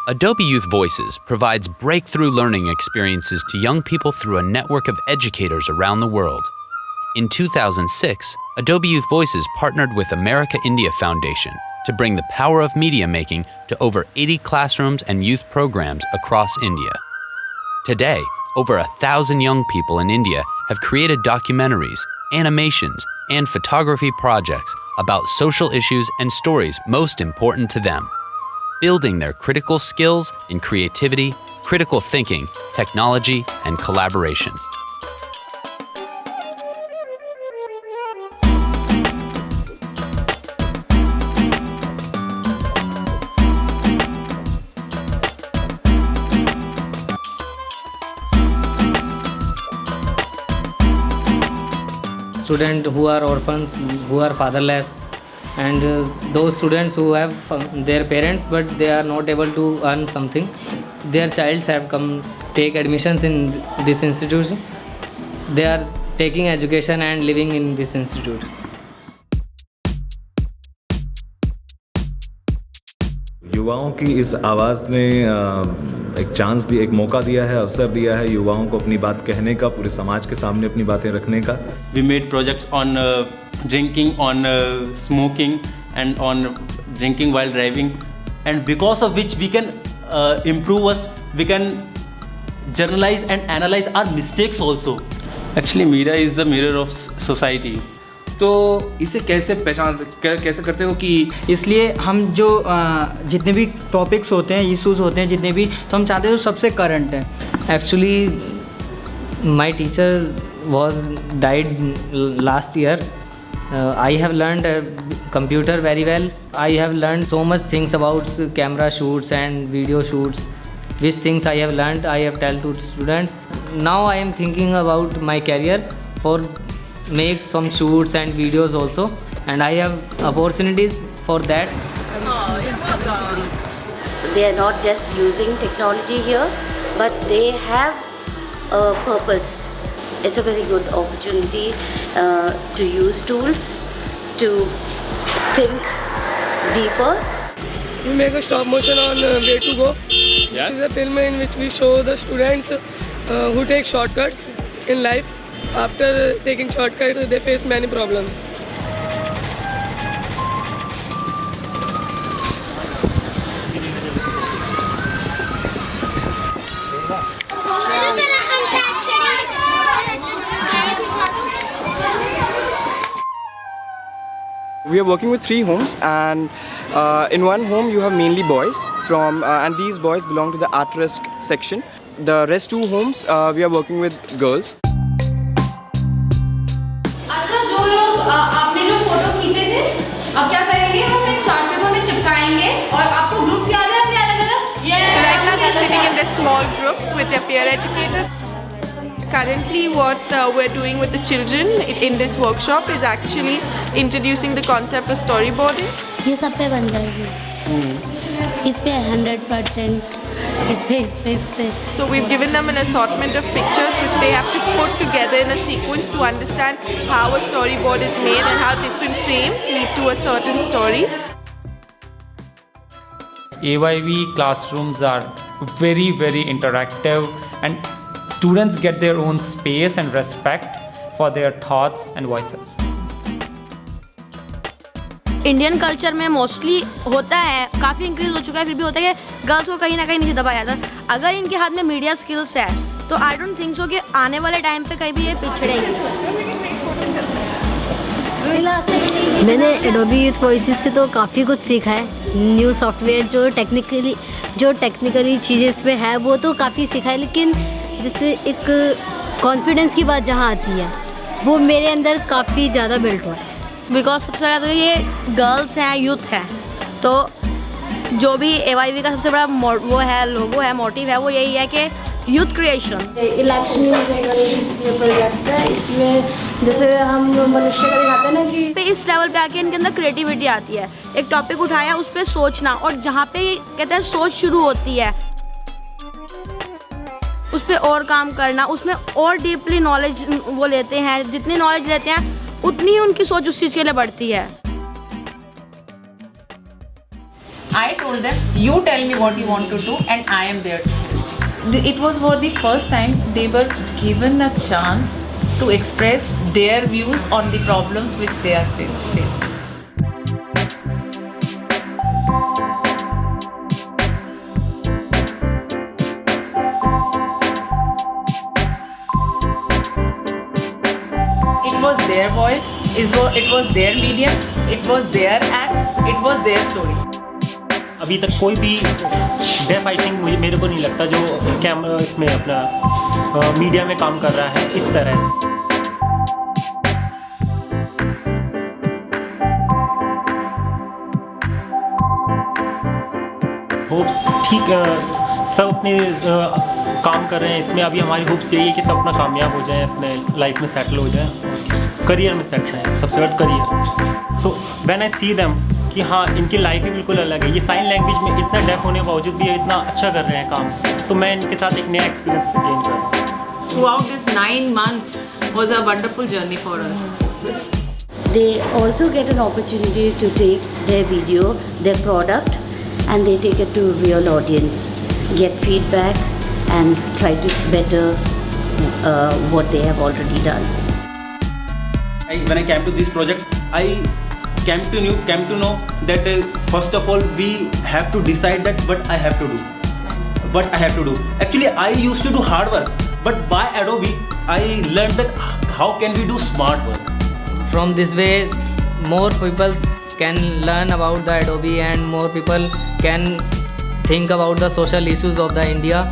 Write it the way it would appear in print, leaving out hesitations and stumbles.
Adobe Youth Voices provides breakthrough learning experiences to young people through a network of educators around the world. In 2006, Adobe Youth Voices partnered with America India Foundation to bring the power of media making to over 80 classrooms and youth programs across India. Today, over 1,000 young people in India have created documentaries, animations, and photography projects about social issues and stories most important to them, building their critical skills in creativity, critical thinking, technology, and collaboration. Students who are orphans, who are fatherless, and those students who have their parents but they are not able to earn something, their childs have come take admissions in this institution. They are taking education and living in this institute. युवाओं की इस आवाज़ ने एक chance दिया, एक मौका दिया है, अवसर दिया है युवाओं को अपनी बात कहने का, पूरे समाज के सामने अपनी बातें रखने का. We made projects on drinking, on smoking, and on drinking while driving, and because of which we can improve us, we can journalize and analyze our mistakes also. Actually, media is the mirror of society. तो इसे कैसे कैसे करते हो कि इसलिए हम जो जितने भी टॉपिक्स होते हैं, इश्यूज़ होते हैं जितने भी, तो हम चाहते हैं जो सबसे करंट है. Actually, my teacher was died last year. I have learned computer very well. I have learned so much things about camera shoots and video shoots. Which things I have learned, I have told to students. Now I am thinking about my career for make some shoots and videos also, and I have opportunities for that. They are not just using technology here, but they have a purpose. It's a very good opportunity to use tools, to think deeper. We make a stop motion on Way to Go. Yes. This is a film in which we show the students who take shortcuts in life. After taking shortcuts, they face many problems. We are working with 3 homes, and in one home you have mainly boys from and these boys belong to the at-risk section. The rest 2 homes we are working with girls. अच्छा, जो लोग आपने जो photo खींचे थे, अब क्या करेंगे? हम एक चार्ट पेपर में चिपकाएंगे और आपको ग्रुप्स याद है अपने अलग-अलग? So right now they're sitting in their small groups with their peer educators. Currently what we're doing with the children in this workshop is actually introducing the concept of storyboarding. ये सब पे बन जाएगी. इस पे 100%. इस पे. So we've given them an assortment of pictures which they have to put together in a sequence to understand how a storyboard is made and how different frames lead to a certain story. AYV classrooms are very, very interactive, and students get their own space and respect for their thoughts and voices. Indian culture में mostly होता है, काफ़ी increase हो चुका है, फिर भी होता है कि गर्ल्स को कहीं ना कहीं नीचे दबाया जाता है. अगर इनके हाथ में मीडिया स्किल्स है तो आई डोंट थिंक सो कि आने वाले टाइम पे कहीं भी ये पिछड़ेंगे. मैंने एडोबी यूथ वॉइसेस से तो काफ़ी कुछ सीखा है. न्यू सॉफ्टवेयर जो टेक्निकली चीज़ें इसमें है वो तो काफ़ी सीखा है, लेकिन जैसे एक कॉन्फिडेंस की बात जहाँ आती है वो मेरे अंदर काफ़ी ज़्यादा बिल्ट हुआ है. बिकॉज सबसे ज़्यादा तो ये गर्ल्स हैं, यूथ है, तो जो भी AYV का सबसे बड़ा वो है, लोगो है, मोटिव है, वो यही है कि यूथ क्रिएशन. इलेक्शन प्रोजेक्ट है, इसमें जैसे हम मनुष्य का दिखाते हैं ना कि पे इस लेवल पे आके इनके अंदर क्रिएटिविटी आती है. एक टॉपिक उठाया, उस पर सोचना, और जहाँ पे कहते हैं सोच शुरू होती है उस पर और काम करना, उसमें और डीपली नॉलेज वो लेते हैं. जितनी नॉलेज लेते हैं उतनी ही उनकी सोच उस चीज़ के लिए बढ़ती है. I told them, you tell me what you want to do and I am there to help. It was for the first time they were given a chance to express their views on the problems which they are facing. It was their voice, it was their medium, it was their act, it was their story. अभी तक कोई भी def I think मेरे को नहीं लगता जो camera इसमें अपना मीडिया में काम कर रहा है इस तरह। होप्स ठीक सब अपने काम कर रहे हैं इसमें। अभी हमारी होप्स यही है कि सब अपना कामयाब हो जाए, अपने लाइफ में सेटल हो जाए, करियर में सेटल है, सबसे बड़ा career. So when I see them कि हाँ इनकी लाइफ ही बिल्कुल अलग है, ये साइन लैंग्वेज में इतना डेफ होने के बावजूद भी इतना अच्छा कर रहे हैं काम, तो मैं इनके साथ एक नया एक्सपीरियंस गेन कर रहा हूँ। Throughout this 9 months was a wonderful journey for us. They also get an opportunity to take their video, their product, and they take it to real audience, get feedback, and try to better what they have already done. When I came to this project, I came to know that first of all we have to decide that what I have to do. Actually, I used to do hard work, but by Adobe, I learned that how can we do smart work. From this way, more people can learn about the Adobe and more people can think about the social issues of the India.